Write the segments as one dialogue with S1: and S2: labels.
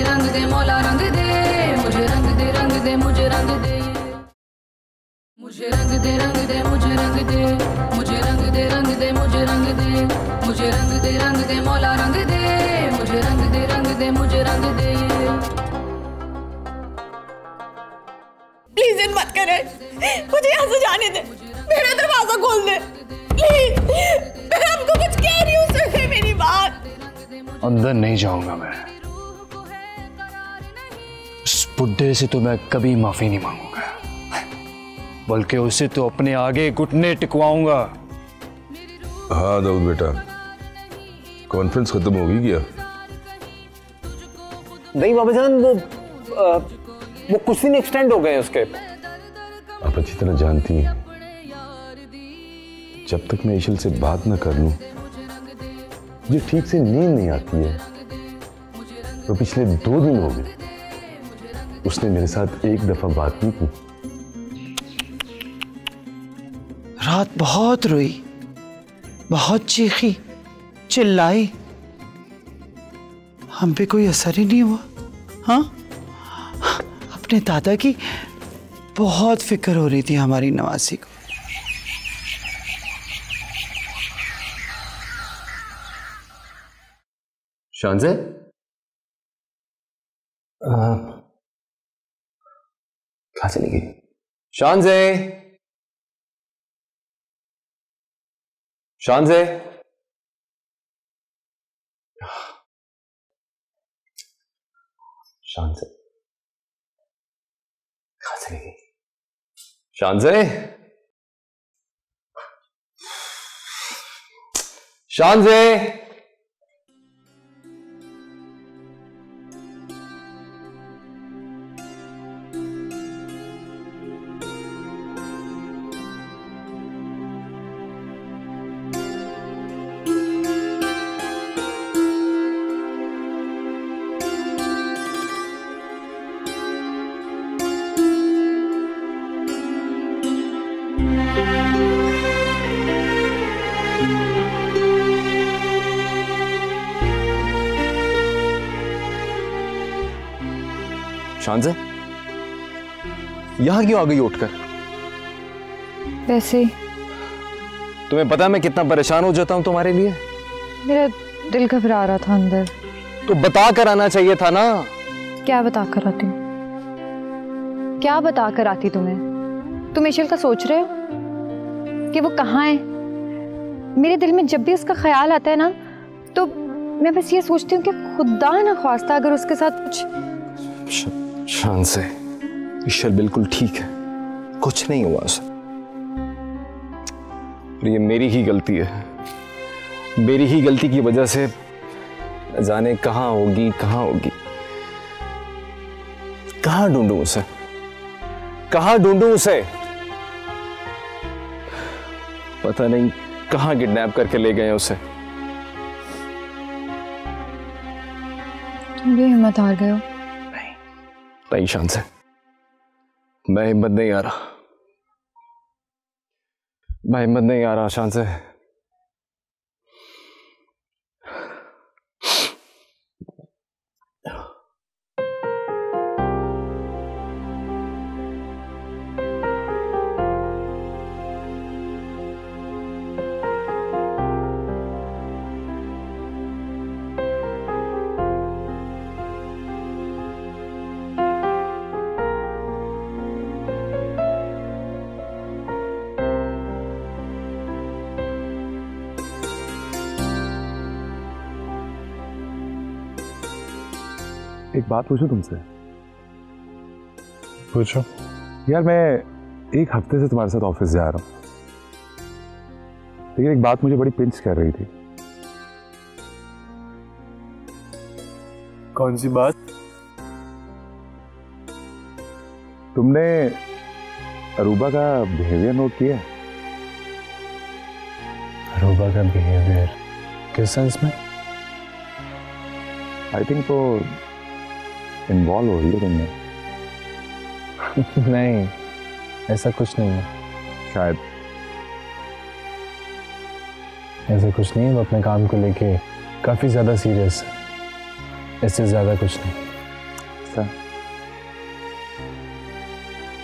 S1: रंग दे मौला रंग दे, मुझे रंग दे मुझे रंग दे, मुझे रंग दे मुझे रंग दे, मुझे रंग दे मुझे रंग दे, मुझे रंग दे मौला रंग दे, मुझे रंग दे मुझे रंग दे।
S2: प्लीज इन मत करे, मुझे यहाँ से जाने दे, मेरा दरवाजा खोल दे प्लीज, मैं आपको कुछ कह रही हूँ, सुनिए मेरी बात।
S3: अंदर नहीं जाऊंगा मैं, इस बुड्ढे से तो मैं कभी माफी नहीं मांगूंगा, बल्कि उसे तो अपने आगे घुटने टिकवाऊंगा।
S4: हाँ दाऊद बेटा, कॉन्फ्रेंस खत्म होगी क्या?
S5: नहीं बाबा जान, वो कुछ दिन एक्सटेंड हो गए हैं उसके।
S4: आप अच्छी तरह जानती हैं, जब तक मैं ईशल से बात ना कर लूं मुझे ठीक से नींद नहीं आती है। तो पिछले 2 दिन हो गए उसने मेरे साथ एक दफा बात नहीं की।
S6: रात बहुत रोई, बहुत चीखी, चिल्लाई, हम पे कोई असर ही नहीं हुआ। हाँ, अपने दादा की बहुत फिक्र हो रही थी हमारी नवासी को।
S4: शांजे, कहाँ चली गई? शांजे, शांजे, शांजे, कहाँ चली गई? शांजे, शांजे, शांजे, यहां क्यों आ गई उठकर?
S7: वैसे ही।
S4: तुम्हें पता है मैं कितना परेशान हो जाता हूं तुम्हारे लिए?
S7: मेरा दिल घबरा रहा था अंदर।
S4: तो बता कर आना चाहिए था ना।
S7: क्या बता कर आती हूँ? क्या बता कर आती तुम्हें? तुम ईशल का सोच रहे हो कि वो कहाँ है? मेरे दिल में जब भी उसका ख्याल आता है ना, तो मैं बस ये सोचती हूँ कि खुदा ना ख्वास्ता अगर उसके साथ कुछ।
S4: शान से, ईशल बिल्कुल ठीक है, कुछ नहीं हुआ उसे। ये मेरी ही गलती है, मेरी ही गलती की वजह से न जाने कहाँ होगी, कहाँ होगी। कहाँ ढूंढूं उसे, कहाँ ढूंढूं उसे? पता नहीं कहाँ किडनैप करके ले गए उसे।
S7: तुम भी हिम्मत हार गए हो?
S4: नहीं शान से, मैं हिम्मत नहीं आ रहा, मैं हिम्मत नहीं आ रहा शान से।
S8: एक बात पूछूं तुमसे?
S3: पूछो।
S8: यार मैं एक हफ्ते से तुम्हारे साथ ऑफिस जा रहा हूं, लेकिन एक बात मुझे बड़ी पिंच कर रही थी।
S3: कौन सी बात?
S8: तुमने अरूबा का बिहेवियर नोट किया है?
S3: अरूबा का बिहेवियर किस सेंस में?
S8: आई थिंक तो इन्वॉल्व हो रही है तुमने।
S3: नहीं, ऐसा कुछ नहीं है।
S8: शायद
S3: ऐसा कुछ नहीं है, वो अपने काम को लेके काफी ज्यादा सीरियस है, इससे ज्यादा कुछ नहीं।
S8: लगता है।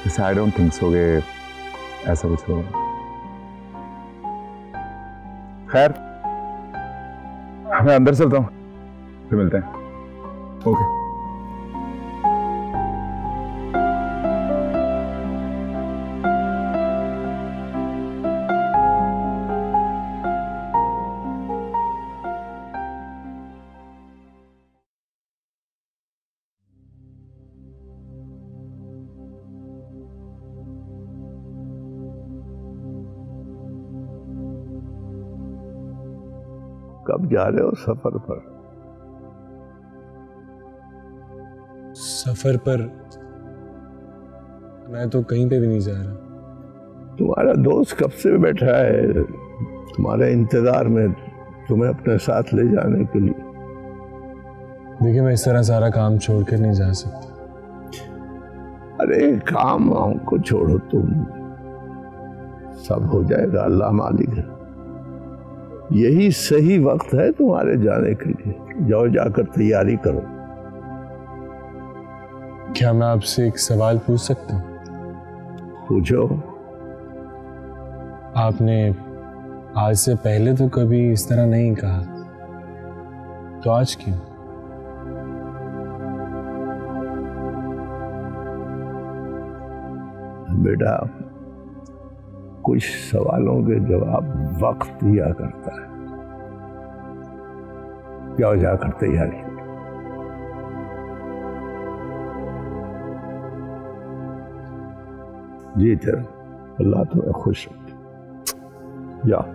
S8: वैसे आई डोंट थिंक सो कि ऐसा कुछ होगा। खैर, मैं अंदर चलता हूँ, फिर मिलते हैं। ओके।
S9: कब जा रहे हो सफर पर?
S10: सफर पर मैं तो कहीं पे भी नहीं जा रहा।
S9: तुम्हारा दोस्त कब से बैठा है तुम्हारे इंतजार में, तुम्हें अपने साथ ले जाने के लिए।
S10: देखिए, मैं इस तरह सारा काम छोड़कर नहीं जा सकता।
S9: अरे काम वाम को छोड़ो, तुम सब हो जाएगा, अल्लाह मालिक है। यही सही वक्त है तुम्हारे जाने के लिए। जाओ, जाकर तैयारी करो।
S10: क्या मैं आपसे एक सवाल पूछ सकता हूँ?
S9: पूछो।
S10: आपने आज से पहले तो कभी इस तरह नहीं कहा, तो आज क्यों?
S9: बेटा, कुछ सवालों के जवाब वक्त दिया करता है। जाओ, जाकर तैयारी। जी तेरा अल्लाह तुम्हें खुश रखे। जाओ।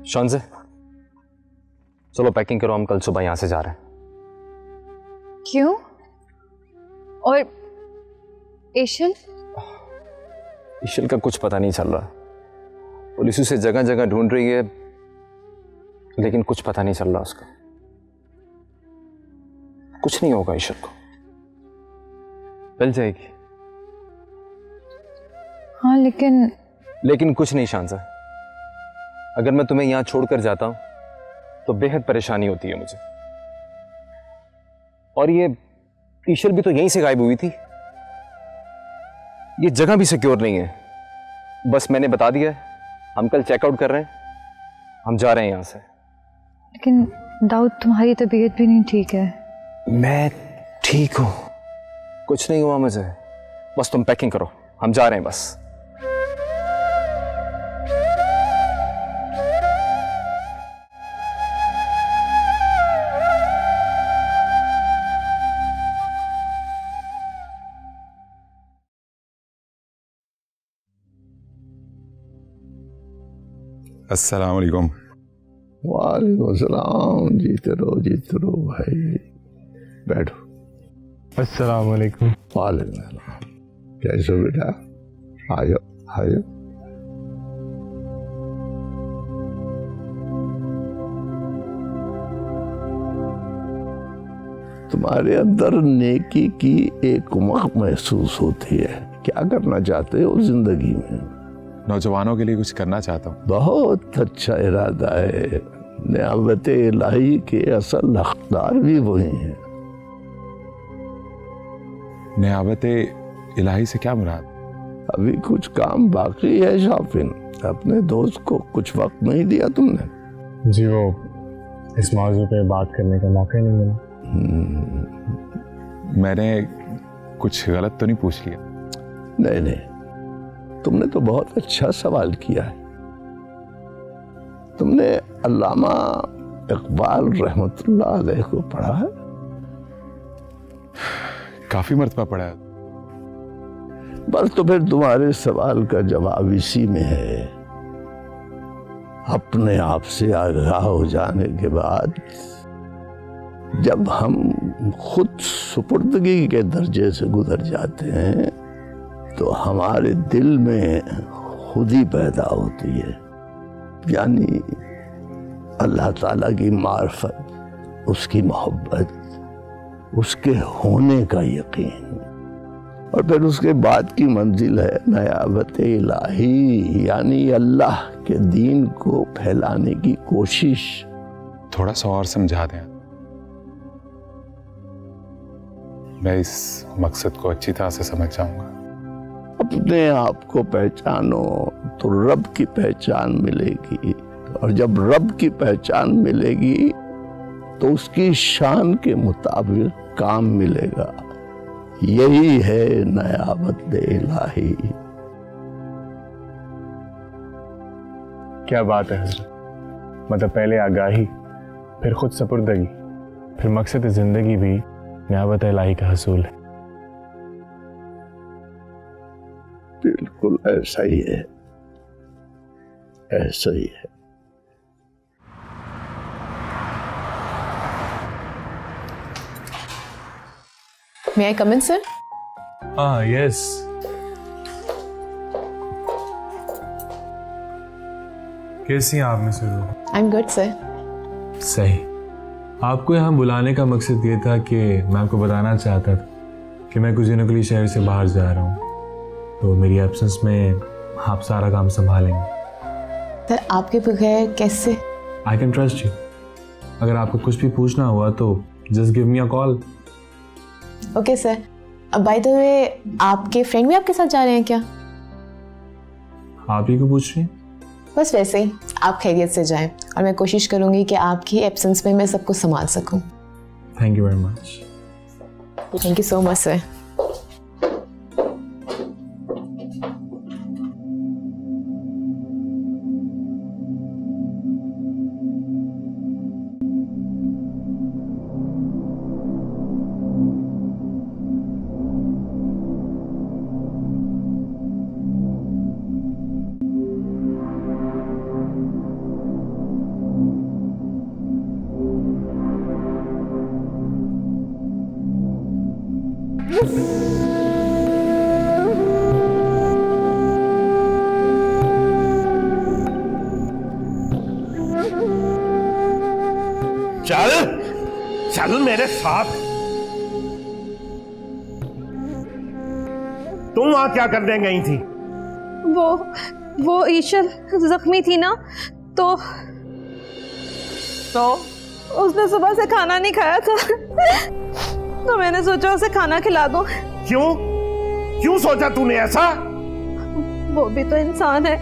S11: शांजे, चलो पैकिंग करो, हम कल सुबह यहां से जा रहे हैं।
S7: क्यों? और एशल?
S11: ईशल का कुछ पता नहीं चल रहा। पुलिस उसे जगह जगह ढूंढ रही है, लेकिन कुछ पता नहीं चल रहा उसका। कुछ नहीं होगा, ईशल को मिल जाएगी।
S7: हाँ, लेकिन
S11: कुछ नहीं शांजा। अगर मैं तुम्हें यहां छोड़कर जाता हूं तो बेहद परेशानी होती है मुझे। और ये ईशल भी तो यहीं से गायब हुई थी। ये जगह भी सिक्योर नहीं है। बस मैंने बता दिया है, हम कल चेकआउट कर रहे हैं, हम जा रहे हैं यहां से।
S7: लेकिन दाऊद, तुम्हारी तबीयत भी नहीं ठीक है।
S11: मैं ठीक हूं, कुछ नहीं हुआ मुझे। बस तुम पैकिंग करो, हम जा रहे हैं बस।
S8: अस्सलाम वालेकुम।
S9: वालेकुम सलाम। जीते रहो भाई, बैठो।
S10: अस्सलाम वालेकुम।
S9: वालेकुम सलाम। कैसे हो बेटा? आयो आयो। तुम्हारे अंदर नेकी की एक उमंग महसूस होती है। क्या करना चाहते हो जिंदगी में?
S8: नौजवानों के लिए कुछ करना चाहता हूँ।
S9: बहुत अच्छा इरादा है। नियामत इलाही के असल हकदार भी वही हैं।
S8: नियामत इलाही से क्या मुराद?
S9: अभी कुछ काम बाकी है शॉपिंग। अपने दोस्त को कुछ वक्त नहीं दिया तुमने?
S10: जी, वो इस मौजू पे बात करने का मौका ही नहीं मिला।
S8: मैंने कुछ गलत तो नहीं पूछ लिया?
S9: नहीं, तुमने तो बहुत अच्छा सवाल किया है। तुमने अल्लामा इकबाल रहमतुल्लाह अलैह को पढ़ा है?
S8: काफी मर्तबा पढ़ा है।
S9: बस तो फिर तुम्हारे सवाल का जवाब इसी में है। अपने आप से आगाह हो जाने के बाद जब हम खुद सुपुर्दगी के दर्जे से गुजर जाते हैं तो हमारे दिल में खुद ही पैदा होती है, यानी अल्लाह ताला की मार्फत, उसकी मोहब्बत, उसके होने का यकीन। और फिर उसके बाद की मंजिल है नयाबत इलाही, यानी अल्लाह के दीन को फैलाने की कोशिश।
S8: थोड़ा सा और समझा दें, मैं इस मकसद को अच्छी तरह से समझ जाऊंगा।
S9: अपने आप को पहचानो तो रब की पहचान मिलेगी, और जब रब की पहचान मिलेगी तो उसकी शान के मुताबिक काम मिलेगा। यही है नयाबत इलाही।
S10: क्या बात है हज़रत, मतलब पहले आगाही, फिर खुद सपुर्दगी, फिर मकसद जिंदगी भी नयाबत इलाही का हसूल है।
S9: बिल्कुल ऐसा ही है, ऐसा ही है।
S2: May I come in, sir?
S10: Yes. कैसी हैं आप मिस रूह?
S2: I'm good, sir.
S10: सही। आपको यहाँ बुलाने का मकसद ये था कि मैं आपको बताना चाहता था कि मैं कुछ दिनों के लिए शहर से बाहर जा रहा हूँ, तो मेरी एब्सेंस में आप सारा काम संभालेंगे।
S2: सर, आपके बगैर कैसे?
S10: I can trust you. अगर आपको कुछ भी पूछना हुआ तो just give me a call.
S2: Okay sir. By the way, आपके फ्रेंड भी आपके साथ जा रहे हैं क्या?
S10: आप ही को पूछ रही हैं?
S2: बस वैसे ही, आप खैरियत से जाएं और मैं कोशिश करूंगी कि आपकी एब्सेंस में मैं सब कुछ संभाल सकूं।
S10: Thank you very much.
S2: Thank you so much sir.
S9: चल चल मेरे साथ। तुम वहां क्या करने गई थी?
S12: वो ईशल जख्मी थी ना, तो उसने सुबह से खाना नहीं खाया था तो मैंने सोचा उसे खाना खिला दूं।
S9: क्यों सोचा तूने ऐसा?
S12: वो भी तो इंसान है।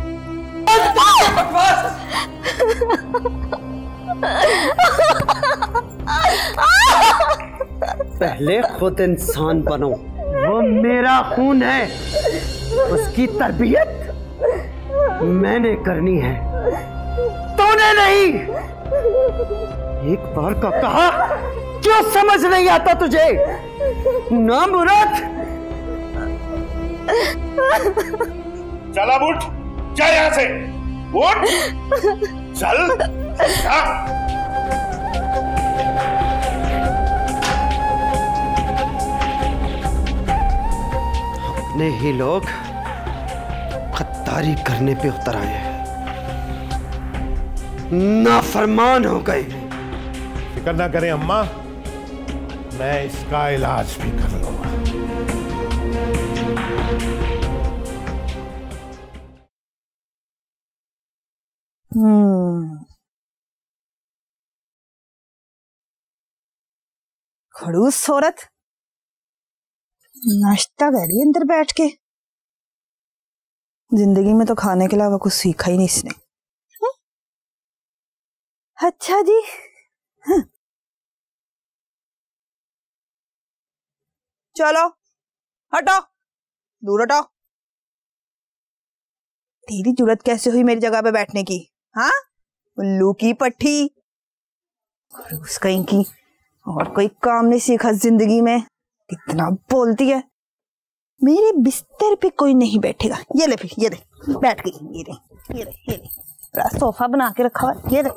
S13: पहले खुद इंसान बनो, वो मेरा खून है, उसकी तरबियत मैंने करनी है, तूने नहीं। एक बार का कहा क्यों समझ नहीं आता तुझे? ना मुराद।
S9: चल अब उठ, जा यहां से, उठ, चल जा।
S13: अपने ही लोग गद्दारी करने पे उतर आए हैं, नाफरमान हो गए।
S9: फिक्र ना करें अम्मा, मैं इसका इलाज भी कर लूंगा।
S14: खड़ूस औरत नाश्ता कर रही है अंदर बैठ के। जिंदगी में तो खाने के अलावा कुछ सीखा ही नहीं इसने। अच्छा जी, चलो हटो, दूर हटो। तेरी जरूरत कैसे हुई मेरी जगह पे बैठने की? हाँ, उल्लू की पट्टी, खड़ूस कहीं की, और कोई काम नहीं सीखा जिंदगी में। कितना बोलती है। मेरे बिस्तर पे कोई नहीं बैठेगा। ये ले फिर, ये ले, बैठ गई। ये ले, ये ले, ये ले, बड़ा सोफा बना के रखा हुआ। ये ले,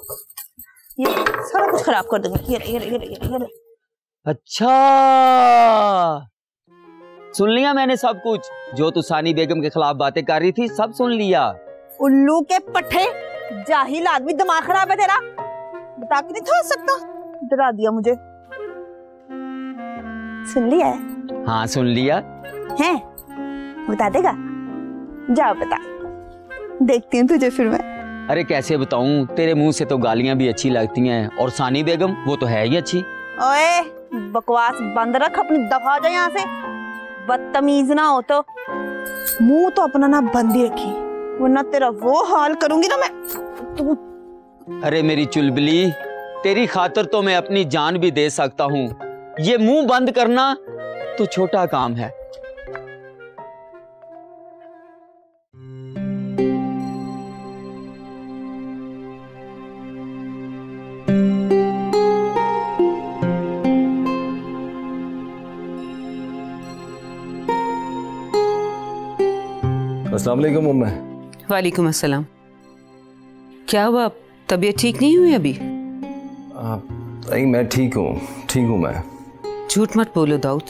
S14: ये सारा कुछ खराब कर दूंगी। ये ले, ये ले, ये ले, ये ले।
S15: अच्छा, सुन लिया मैंने सब कुछ। जो तू सानी बेगम के खिलाफ बातें कर रही थी सब सुन लिया।
S14: उल्लू के पट्टे, जाहिल आदमी, दिमाग खराब है तेरा। बता के नहीं था सकता, डरा दिया मुझे। सुन लिया है?
S15: हाँ सुन लिया
S14: है। बता देगा? जा बता, देखती हूँ तुझे फिर मैं।
S15: अरे कैसे बताऊं, तेरे मुंह से तो गालियां भी अच्छी लगती हैं, और सानी बेगम वो तो है ही अच्छी।
S14: ओए बकवास बंद रख, अपनी दफा जा यहाँ से। बदतमीज ना हो तो। मुंह तो अपना ना बंद ही रखी, वरना तेरा वो हाल करूंगी ना मैं। तू
S15: अरे मेरी चुलबुली, तेरी खातिर तो मैं अपनी जान भी दे सकता हूँ। ये मुंह बंद करना तो छोटा काम है।
S11: अस्सलाम वालेकुम उम्मा।
S16: वालेकुम अस्सलाम। क्या हुआ, तबीयत ठीक नहीं हुई अभी?
S11: नहीं मैं ठीक हूँ मैं।
S16: झूठ मत बोलो दाऊद,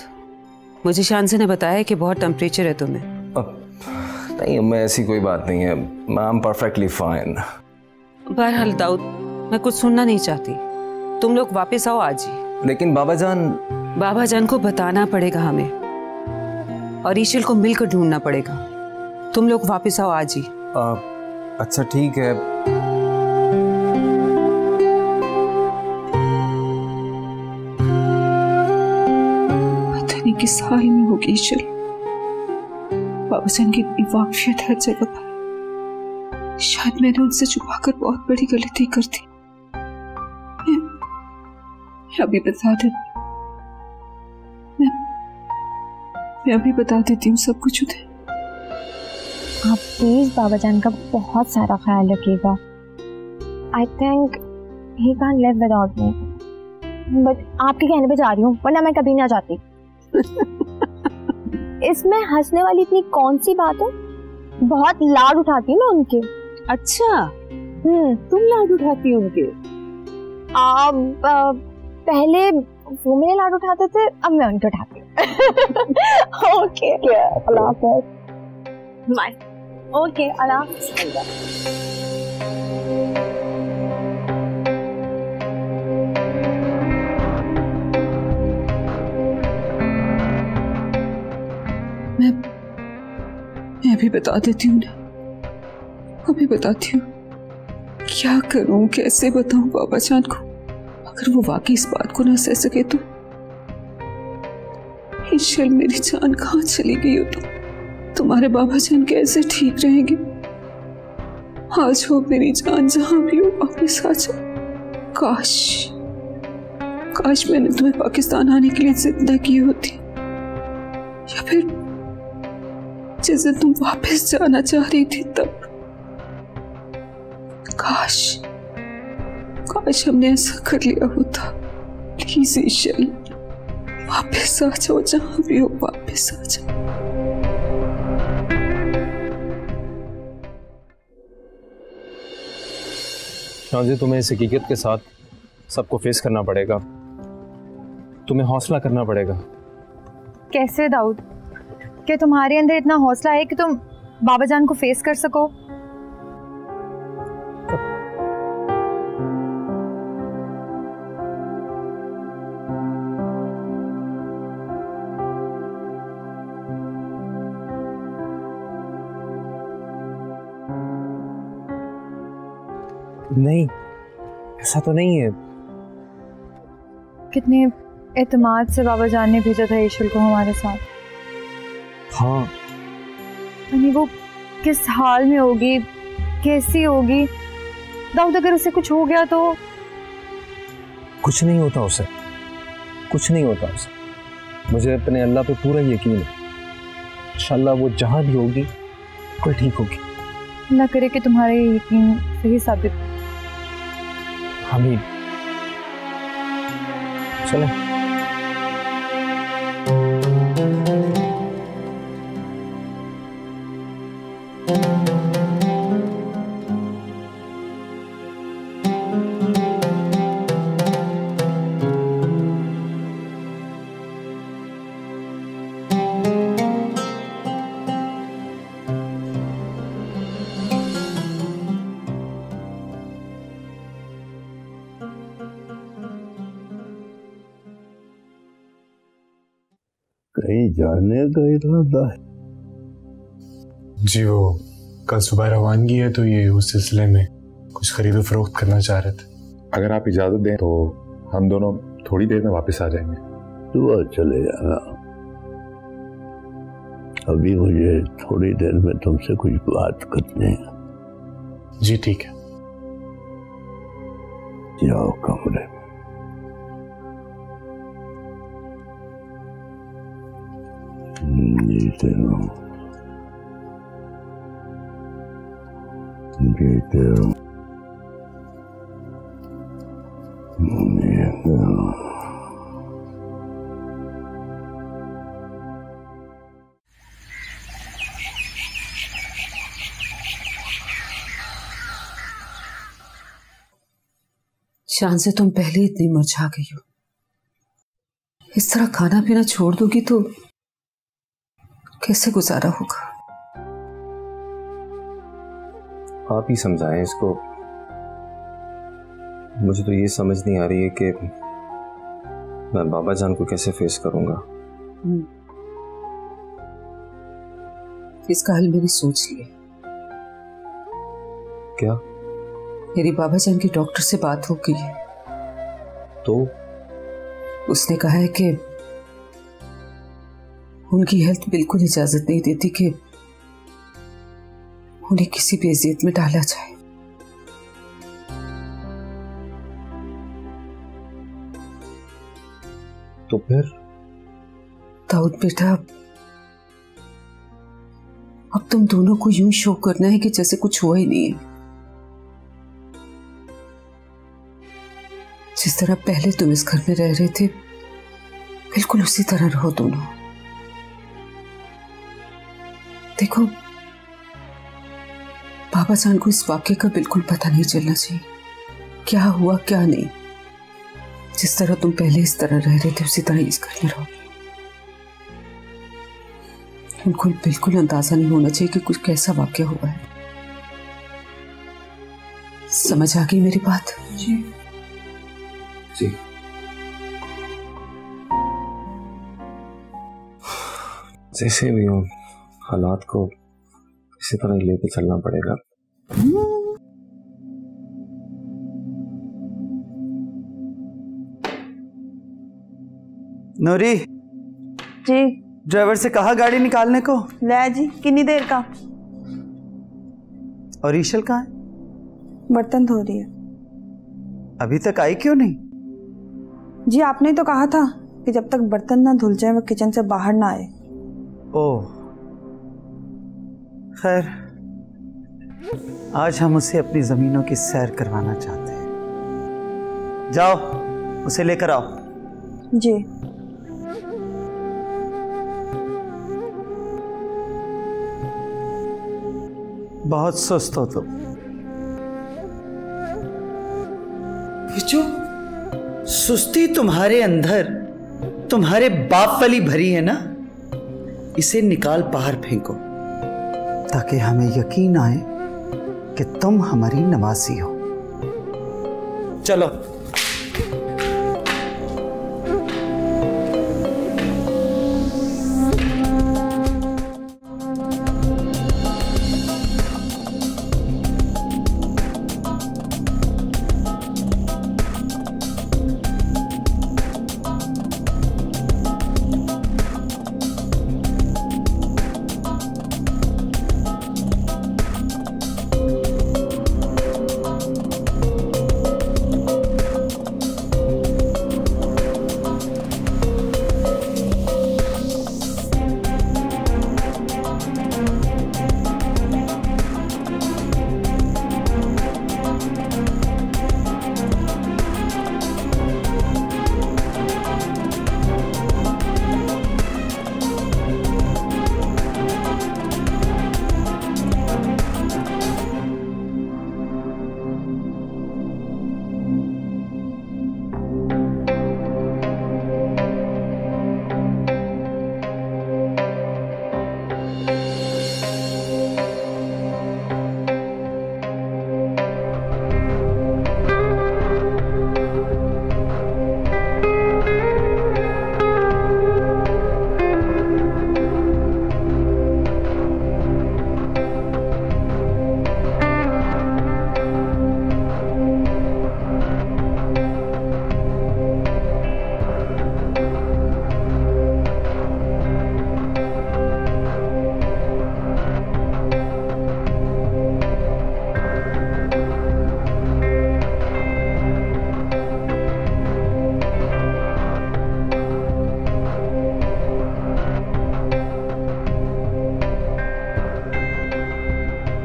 S16: मुझे शानसे ने बताया कि बहुत टेम्परेचर है तुम्हें।
S11: नहीं उम्मा, ऐसी कोई बात नहीं है, आई एम परफेक्टली फाइन।
S16: बहरहाल दाऊद, मैं कुछ सुनना नहीं चाहती, तुम लोग वापस आओ आज ही।
S11: लेकिन बाबा जान
S16: को बताना पड़ेगा हमें, और ईशल को मिलकर ढूंढना पड़ेगा। तुम लोग वापस आओ आज ही।
S11: अच्छा ठीक है।
S17: पता नहीं किस हाल में होगी ईशल। बाबा जान की इतनी वाकफियत हर जगह पर, शायद मैंने उनसे छुपाकर बहुत बड़ी गलती कर दी। मैं अभी बता देती, मैं अभी बता देती हूँ सब कुछ उन्हें।
S7: आप प्लीज बाबा जान का बहुत सारा ख्याल रखिएगा। I think he can live without me, but आपके कहने पे जा रही हूँ, वरना मैं कभी ना जाती। इसमें हंसने वाली इतनी कौन सी बात है? बहुत लाड उठाती हूँ मैं उनके।
S16: अच्छा तुम लाड उठाती हो उनके?
S7: पहले वो मेरे लाड उठाते थे, अब मैं उनके उठाती हूँ। ओके अल्लाह हाफ़िज़। बाय। ओके अल्लाह हाफ़िज़।
S17: मैं भी बता देती हूँ ना, अभी बताती हूँ। क्या करूँ, कैसे बताऊँ बाबा जान को? अगर वो वाकई इस बात को ना सह सके तो। ईशल मेरी जान कहाँ चली गई हो? तुम्हारे बाबा जान कैसे ठीक रहेंगे? आज हो मेरी जान, जहां भी हो वापस आ जाओ। काश मैंने तुम्हें पाकिस्तान आने के लिए जिद न की होती, या फिर जिस दिन तुम वापस जाना चाह रही थी तब। काश हमने ऐसा कर लिया होता। प्लीज ईशल वापस आ जाओ, जहां भी हो वापस आ जाओ।
S11: शानजी, तुम्हें इस हकीकत के साथ सबको फेस करना पड़ेगा, तुम्हें हौसला करना पड़ेगा।
S7: कैसे दाऊद? क्या तुम्हारे अंदर इतना हौसला है कि तुम बाबा जान को फेस कर सको?
S11: नहीं, ऐसा तो नहीं है।
S7: कितने एतमाद से बाबा जान ने भेजा था ईशल को हमारे साथ।
S11: हाँ,
S7: यानी वो किस हाल में होगी, कैसी होगी? दाऊद, अगर उसे कुछ हो गया तो?
S11: कुछ नहीं होता उसे, कुछ नहीं होता उसे। मुझे अपने अल्लाह पे पूरा यकीन है, इंशाल्लाह वो जहां भी होगी कोई ठीक होगी।
S7: अल्लाह करे कि तुम्हारे यकीन सही साबित।
S11: आमीन। चलो।
S9: कहीं जाने का इरादा है?
S10: जी वो कल सुबह रवानगी है, तो ये उस सिलसिले में कुछ खरीदो फरोख्त करना चाह रहे थे।
S8: अगर आप इजाजत दें तो हम दोनों थोड़ी देर में वापस आ जाएंगे।
S9: सुबह चले जाना, अभी मुझे थोड़ी देर में तुमसे कुछ बात करनी है।
S10: जी ठीक है।
S9: जाओ कमरे में। जीते रहो, जीते रहो, जीते रहो।
S16: शान से तुम पहले ही इतनी मुरझा गई हो, इस तरह खाना पीना छोड़ दोगी तो कैसे गुजारा होगा?
S11: आप ही समझाएं इसको। मुझे तो ये समझ नहीं आ रही है कि मैं बाबा जान को कैसे फेस करूंगा।
S16: इसका हल मैंने सोच लिया।
S11: क्या?
S16: मेरी बाबा जान की डॉक्टर से बात हो गई है,
S11: तो
S16: उसने कहा है कि उनकी हेल्थ बिल्कुल इजाजत नहीं देती कि उन्हें किसी भी अजियत में डाला जाए।
S11: तो फिर?
S16: दाऊद बेटा, अब तुम दोनों को यूं शो करना है कि जैसे कुछ हुआ ही नहीं है। जिस तरह पहले तुम इस घर में रह रहे थे, बिल्कुल उसी तरह रहो दोनों। देखो, बाबा जान को इस वाक्य का बिल्कुल पता नहीं चलना चाहिए, क्या हुआ क्या नहीं। जिस तरह तुम पहले इस तरह रह रहे थे, उसी तरह इस घर में रहो। उनको बिल्कुल अंदाजा नहीं होना चाहिए कि कुछ कैसा वाक्य हुआ है। समझ आ गई मेरी बात?
S11: जी जी। जैसे भी हो, हालात को इसी तरह ही लेके चलना पड़ेगा।
S6: नूरी
S14: जी,
S6: ड्राइवर से कहा गाड़ी निकालने को।
S14: ले जी, कितनी देर का?
S6: और ईशल कहाँ है?
S14: बर्तन धो रही है।
S6: अभी तक आई क्यों नहीं?
S14: जी आपने तो कहा था कि जब तक बर्तन ना धुल जाए वो किचन से बाहर ना आए।
S6: ओह, खैर आज हम उसे अपनी जमीनों की सैर करवाना चाहते हैं। जाओ उसे लेकर आओ।
S14: जी।
S6: बहुत सुस्त हो तुम। जो सुस्ती तुम्हारे अंदर तुम्हारे बाप वाली भरी है ना, इसे निकाल बाहर फेंको, ताकि हमें यकीन आए कि तुम हमारी नवासी हो। चलो।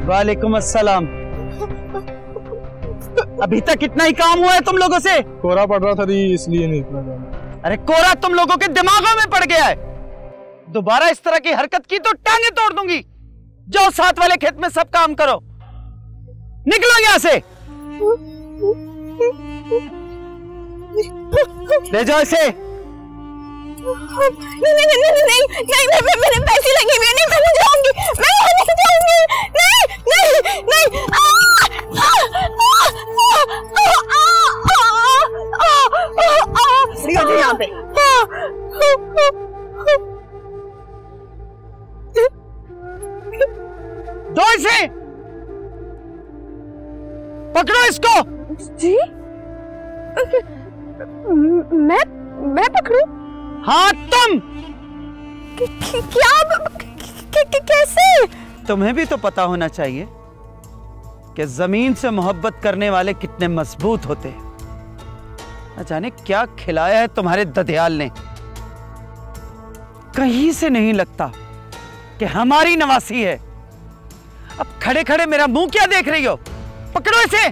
S6: वालेकुम अस्सलाम। अभी तक इतना ही काम हुआ है तुम लोगों से?
S18: कोहरा पड़ रहा था दी, इसलिए नहीं इतना जाना।
S6: अरे कोहरा तुम लोगों के दिमागों में पड़ गया है। दोबारा इस तरह की हरकत की तो टांगे तोड़ दूंगी। जाओ साथ वाले खेत में सब काम करो, निकलो यहां से। ले जाओ इसे।
S2: नहीं, मेरे पैसे लगे हुए नहीं, मैं जाऊंगी, मैं नहीं जाऊंगी। नहीं। यहाँ पे
S6: दो इसे, पकड़ो इसको।
S2: जी मैं पकड़ू?
S6: हाँ तुम।
S2: क्या? कैसे?
S6: तुम्हें भी तो पता होना चाहिए कि जमीन से मोहब्बत करने वाले कितने मजबूत होते हैं। न जाने क्या खिलाया है तुम्हारे ददियाल ने। कहीं से नहीं लगता कि हमारी नवासी है। अब खड़े खड़े मेरा मुंह क्या देख रही हो? पकड़ो इसे।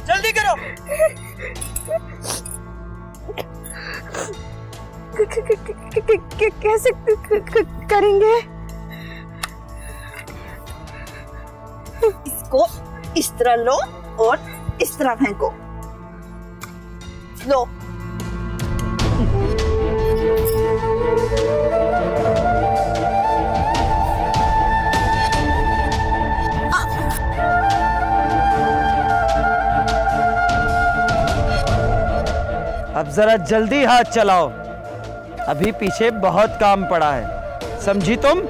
S6: जल्दी करो।
S2: कैसे करेंगे?
S14: इसको इस तरह लो और इस तरह फेंको। लो।
S6: अब जरा जल्दी हाथ चलाओ, अभी पीछे बहुत काम पड़ा है, समझी तुम?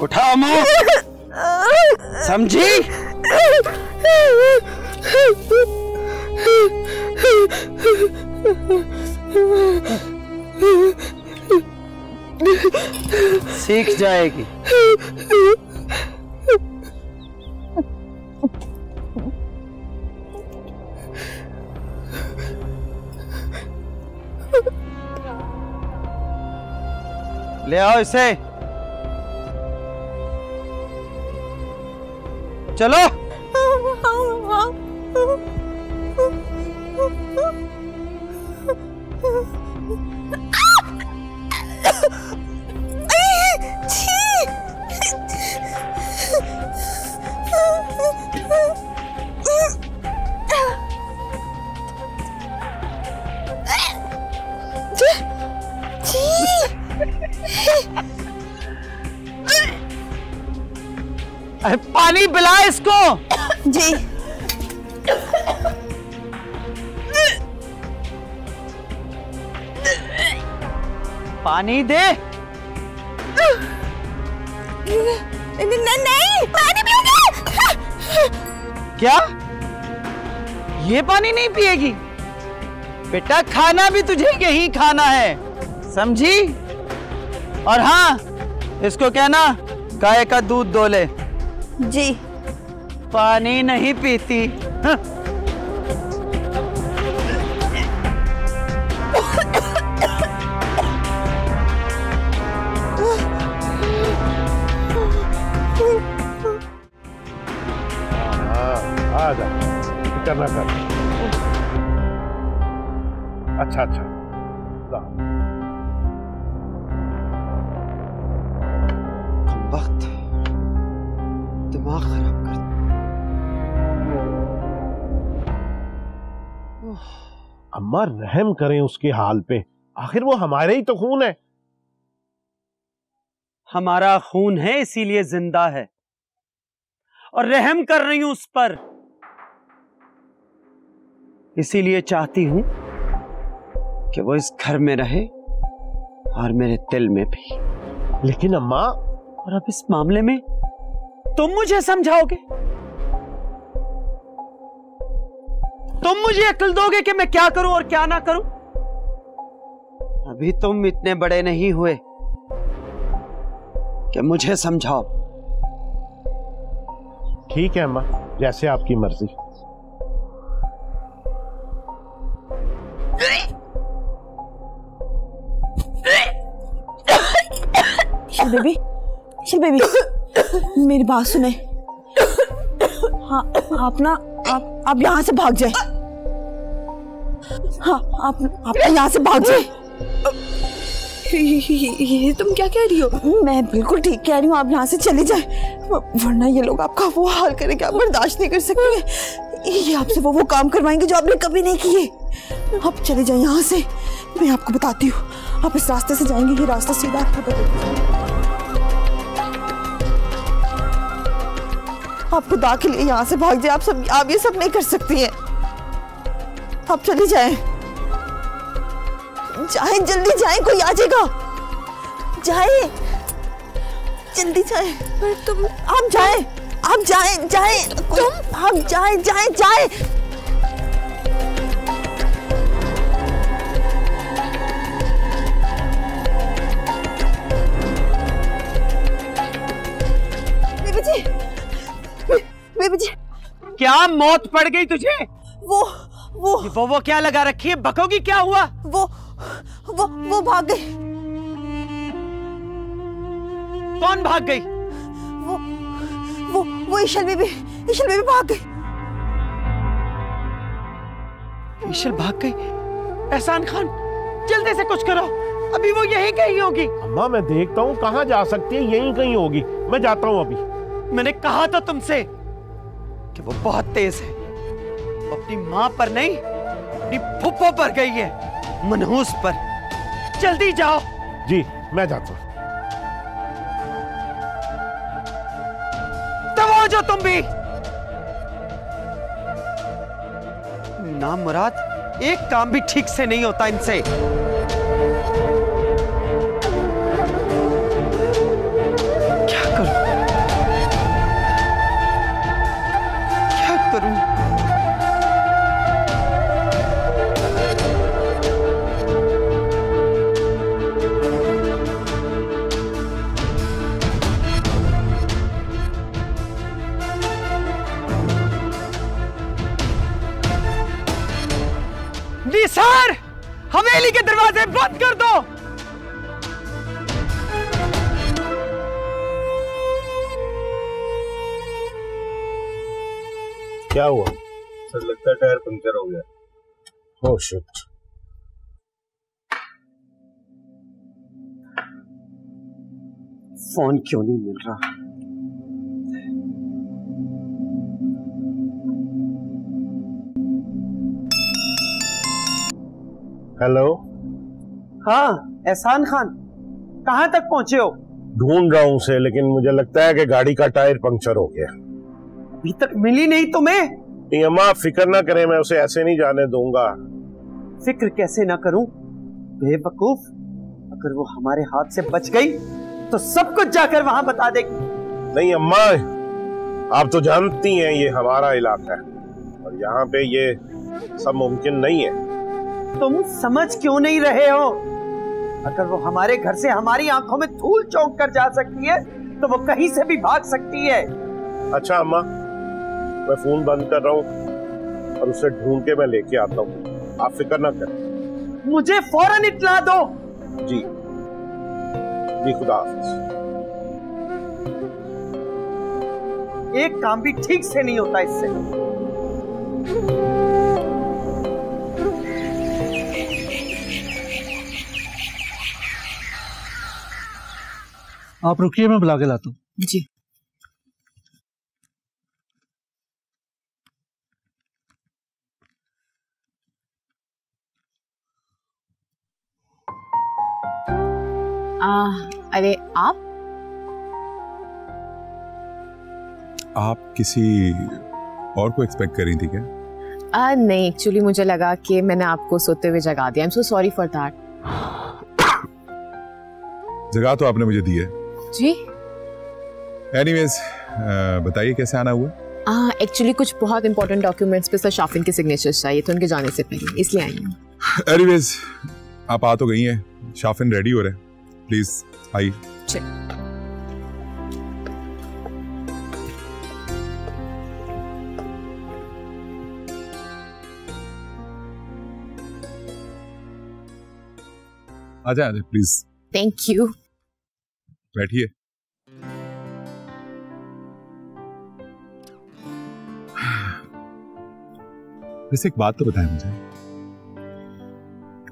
S6: उठाओ मुंह, समझी? सीख जाएगी। ले आओ इसे, चलो। अरे पानी पिला इसको।
S14: जी।
S6: पानी दे।
S2: नहीं, पानी पियोगे?
S6: क्या? ये पानी नहीं पिएगी? बेटा खाना भी तुझे यही खाना है, समझी? और हाँ, इसको कहना गाय का दूध दो ले।
S14: जी।
S6: पानी नहीं पीती।
S9: आ जा, करना कर। अच्छा
S6: वक्त दिमाग खराब कर।
S9: अम्मा रहम करें उसके हाल पे।
S19: आखिर वो हमारे ही तो खून है।
S13: हमारा खून है इसीलिए जिंदा है और रहम कर रही हूं उस पर, इसीलिए चाहती हूं कि वो इस घर में रहे और मेरे दिल में भी।
S19: लेकिन अम्मा,
S13: और अब इस मामले में तुम मुझे समझाओगे, तुम मुझे अक्ल दोगे कि मैं क्या करूं और क्या ना करूं। अभी तुम इतने बड़े नहीं हुए कि मुझे समझाओ।
S19: ठीक है अम्मा, जैसे आपकी मर्जी।
S14: शील बेबी, शील बेबी, मेरी बात सुने। हाँ, आप ना आप यहाँ से भाग जाए। हाँ, आप यहाँ से भाग जाए।
S2: ये तुम क्या कह रही हो?
S14: मैं बिल्कुल ठीक कह रही हूँ, आप यहाँ से चले जाए, वरना ये लोग आपका वो हाल करेंगे, आप बर्दाश्त नहीं कर सकते। ये आपसे वो काम करवाएंगे जो आपने कभी नहीं किए। आप चले जाए यहाँ से, मैं आपको बताती हूँ। आप इस रास्ते से जाएंगे, ये रास्ता सीधा आप खुदा के लिए यहाँ से भाग जाए। आप ये सब नहीं कर सकती हैं। आप चली जाएं, जाएं, जल्दी जाएं, कोई आ जाएगा। जाएं, जल्दी जाएं।
S2: पर तुम,
S14: आप जाएं, आप जाएं, तुम, आप जाएं, जाएं। बेबी जी,
S13: क्या मौत पड़ गई तुझे?
S14: वो
S13: क्या लगा रखी है? बकोगी? क्या हुआ?
S14: वो भाग गई।
S13: कौन भाग गई?
S14: वो ईशल बेबी भाग गई।
S13: ईशल भाग गई? एहसान खान, जल्दी से कुछ करो, अभी वो यहीं कहीं होगी।
S19: अम्मा मैं देखता हूँ कहाँ जा सकती है, यहीं कहीं होगी, मैं जाता हूँ अभी।
S13: मैंने कहा था तुमसे कि वो बहुत तेज है, वो अपनी माँ पर नहीं अपनी फुप्पो पर गई है, मनहूस पर। जल्दी जाओ।
S19: जी मैं जाता हूँ।
S13: तब हो जो तुम भी। ना मुराद, एक काम भी ठीक से नहीं होता इनसे। क्या करूं? क्या करूं? निसार, हवेली के दरवाजे बंद कर दो।
S19: क्या हुआ?
S20: सर लगता है टायर पंक्चर हो गया।
S19: Oh shit.
S13: फोन क्यों नहीं मिल रहा?
S19: हेलो।
S13: हाँ एहसान खान, कहाँ तक पहुंचे हो?
S19: ढूंढ रहा हूं उसे, लेकिन मुझे लगता है कि गाड़ी का टायर पंक्चर हो गया।
S13: अभी तक मिली नहीं तुम्हें?
S19: नहीं अम्मा, फिक्र ना करें, मैं उसे ऐसे नहीं जाने दूंगा।
S13: फिक्र कैसे ना करूं बेवकूफ, अगर वो हमारे हाथ से बच गई तो सब कुछ जाकर वहां बता देगी।
S19: नहीं अम्मा, आप तो जानती हैं ये हमारा इलाका है और यहाँ पे ये सब मुमकिन नहीं है।
S13: तुम समझ क्यों नहीं रहे हो? अगर वो हमारे घर से हमारी आंखों में धूल चौंक कर जा सकती है तो वो कहीं से भी भाग सकती है।
S19: अच्छा अम्मा, मैं फोन बंद कर रहा हूँ और उसे ढूंढ के मैं लेके आता हूँ, आप फिक्र ना करें।
S13: मुझे फौरन इत्तला दो।
S19: जी जी, खुदा हाफिज।
S13: एक काम भी ठीक से नहीं होता इससे।
S21: आप रुकिए, मैं बुला के लाता हूँ।
S14: जी।
S21: अरे
S8: आप किसी और को एक्सपेक्ट कर रही थी क्या?
S21: नहीं, एक्चुअली मुझे लगा कि मैंने आपको सोते हुए जगा दिया। I am so sorry for that.
S8: जगह तो आपने मुझे दी है
S21: जी।
S8: एनीवेज, बताइए कैसे आना हुआ?
S21: एक्चुअली कुछ बहुत इंपॉर्टेंट डॉक्यूमेंट्स पे सर शाफिन के सिग्नेचर्स चाहिए थे उनके जाने से पहले, इसलिए आई हूँ।
S8: एनीवेज, आप आ तो गई हैं, शाफिन रेडी हो रहे हैं, प्लीज आइए। आ जाए प्लीज।
S21: Thank you.
S8: बैठिए। वैसे एक बात तो बताएं मुझे,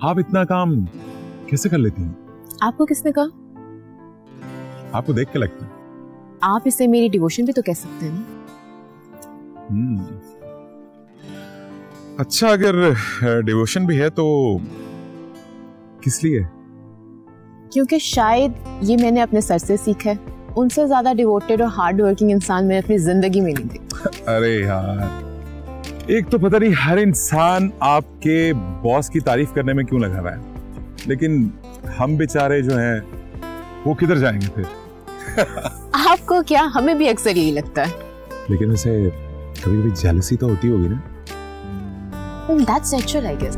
S8: आप इतना काम कैसे कर लेती हैं?
S21: आपको किसने कहा?
S8: आपको देख के लगता है।
S21: आप इसे मेरी डिवोशन भी तो कह सकते हैं ना।
S8: अच्छा, अगर डिवोशन भी है तो किस लिए?
S21: क्योंकि शायद ये मैंने अपने सर से सीखा है। उनसे ज्यादा डिवोटेड और हार्ड वर्किंग इंसान मैंने अपनी जिंदगी में नहीं देखा।
S8: अरे यार, एक तो पता नहीं हर इंसान आपके बॉस की तारीफ करने में क्यों लगा रहा है, लेकिन हम बेचारे जो हैं वो किधर जाएंगे फिर?
S21: आपको क्या, हमें भी अक्सर यही लगता है।
S8: लेकिन वैसे कभी कभी जेलसी तो होती होगी ना?
S21: That's natural, I guess.